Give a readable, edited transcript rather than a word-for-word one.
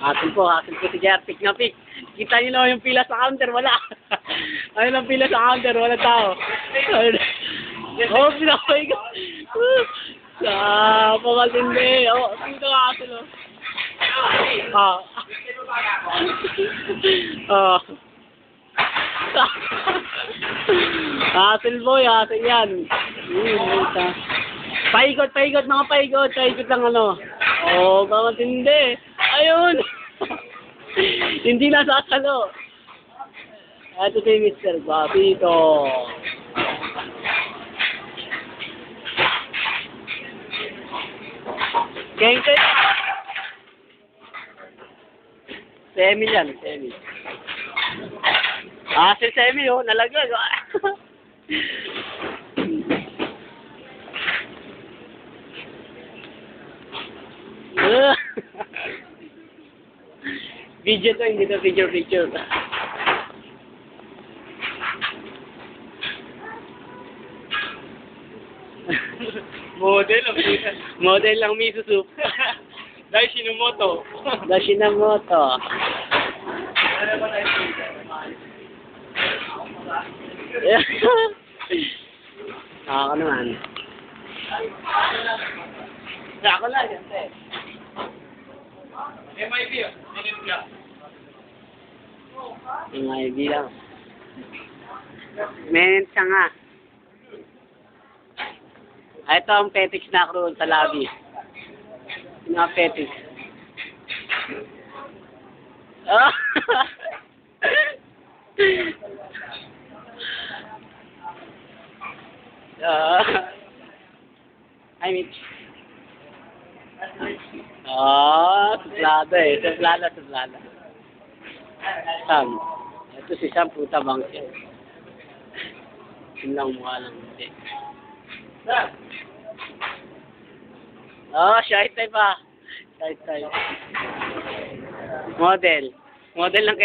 Hassle po si Jer. Pick na pick. Kita niyo naman yung pila sa counter, wala. Ayun ang pila sa counter, wala tao. Ayun. Oh, pinapay ka. Pamatindi. Oh, dito ka hassle, oh. Oh. Hassle boy, hassle yan. Paikot, mga paikot. Paikot lang ano. Oh, pamatindi. Ayun. Hindi na sasalo. Ito si Mr. Papito. Kengke. Semi yan, semi. Si semi, oh, nalaglag. Video to, hindi to picture. Model lang Misusup. Daishinomoto. Ako naman. Ako lang, siyempre. MIB lang. Menent siya nga. Ito ang petics na roon sa lobby. Mga petics. Oh! Hi, Mitch. Suplada eh. Suplada. Sam. Ito si Sam, puta bang siya. Yun lang mukha lang. Hindi. Shy type ah. Model. Model lang